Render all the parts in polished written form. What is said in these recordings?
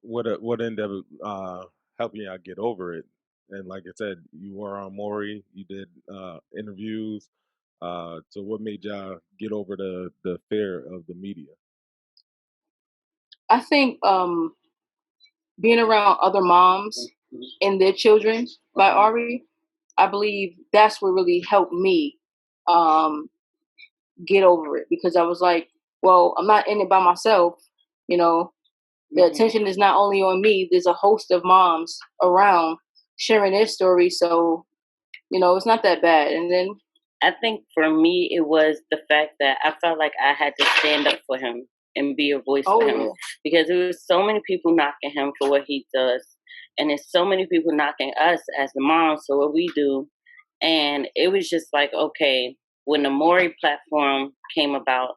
what ended up helping y'all get over it? And like I said, you were on Maury, you did interviews. So what made y'all get over the fear of the media? I think being around other moms and their children by Ari, I believe that's what really helped me um, get over it, because I was like, well, I'm not in it by myself. You know, the attention is not only on me. There's a host of moms around sharing their story, so it's not that bad. And then I think for me, it was the fact that I felt like I had to stand up for him and be a voice for him, because there was so many people knocking him for what he does, and there's so many people knocking us as the moms for what we do. And it was just like, okay, when the Maury platform came about,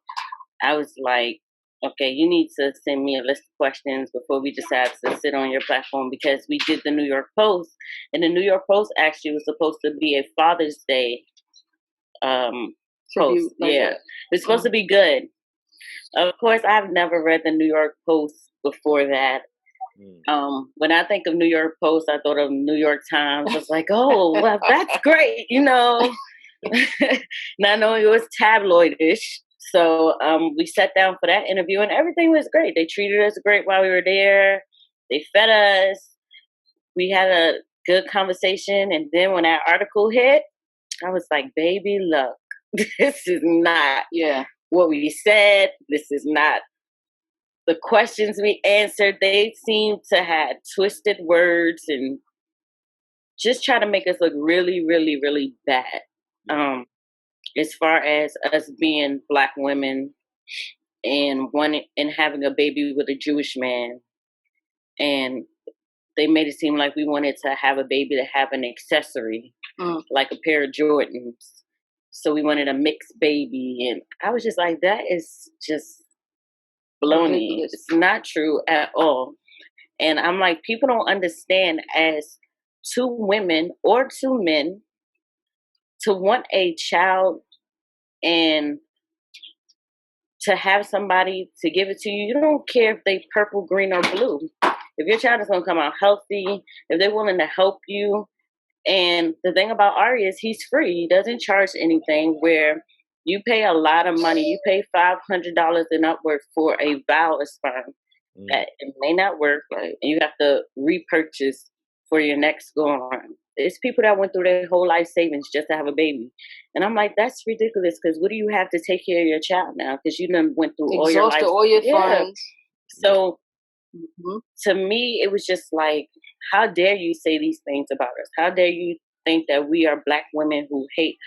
I was like, okay, you need to send me a list of questions before we decide to sit on your platform, because we did the New York Post, and the New York Post actually was supposed to be a Father's Day post. Yeah, it's supposed to be good. Of course, I've never read the New York Post before that. When I think of New York Post, I thought of New York Times. I was like, oh, well, that's great, not knowing it was tabloidish. So we sat down for that interview, and everything was great. They treated us great while we were there. They fed us. We had a good conversation. And then when that article hit, I was like, baby, look, this is not what we said. This is not the questions we answered. They seemed to have twisted words and just try to make us look really, really, really bad. As far as us being Black women and having a baby with a Jewish man, and they made it seem like we wanted to have a baby to have an accessory, like a pair of Jordans. So we wanted a mixed baby, and I was just like, that is just baloney. It's not true at all. And I'm like, people don't understand, as two women or two men, to want a child and to have somebody to give it to you, you don't care if they purple, green, or blue. If your child is going to come out healthy, if they're willing to help you. And the thing about Ari is he's free. He doesn't charge anything, where you pay a lot of money. You pay $500 and upward for a vial of sperm that it may not work, and you have to repurchase for your next go around. It's people that went through their whole life savings just to have a baby. And I'm like, that's ridiculous, because what do you have to take care of your child now? Because you done went through all your life. all your funds. So to me, it was just like, how dare you say these things about us? How dare you think that we are Black women who hate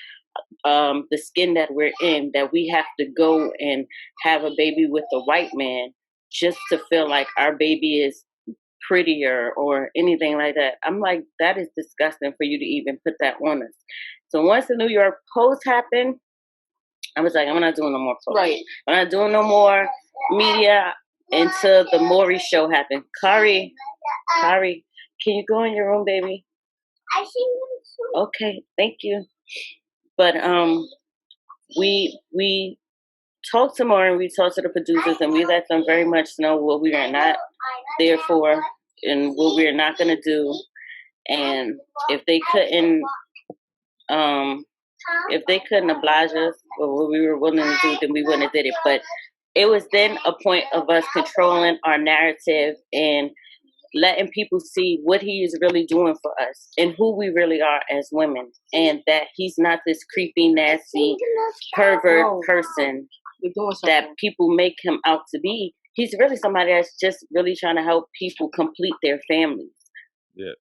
the skin that we're in, that we have to go and have a baby with a white man just to feel like our baby is prettier or anything like that. I'm like, that is disgusting for you to even put that on us. So once the New York Post happened, I was like, I'm not doing no more posts. I'm not doing no more media until the Maury show happened. Kari, can you go in your room, baby? I see. Okay, thank you. But we talked to Maury, we talked to the producers, and we let them very much know what we are not there for and what we're not going to do. And if they couldn't oblige us or what we were willing to do, then we wouldn't have did it. But it was then a point of us controlling our narrative and letting people see what he is really doing for us and who we really are as women, and that he's not this creepy, nasty, pervert person that people make him out to be. He's really somebody that's just really trying to help people complete their families. Yeah.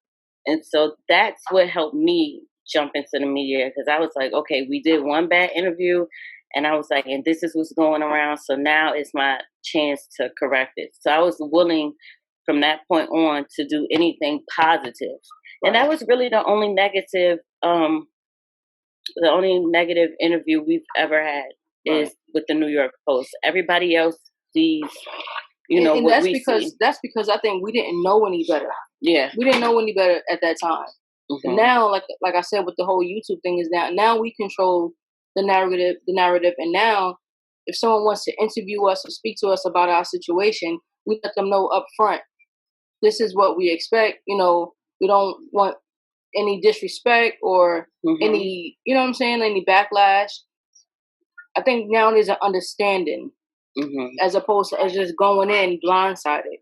And so that's what helped me jump into the media, because I was like, okay, we did one bad interview, and I was like, and this is what's going around, so now it's my chance to correct it. So I was willing from that point on to do anything positive. And that was really the only negative interview we've ever had is with the New York Post. Everybody else sees, and what that's we because see. That's because I think we didn't know any better. Yeah. We didn't know any better at that time. And now, like I said, with the whole YouTube thing is now we control the narrative, and now if someone wants to interview us or speak to us about our situation, we let them know up front. this is what we expect. You know, we don't want any disrespect or any, you know what I'm saying, any backlash. I think now there's an understanding as opposed to us just going in blindsided.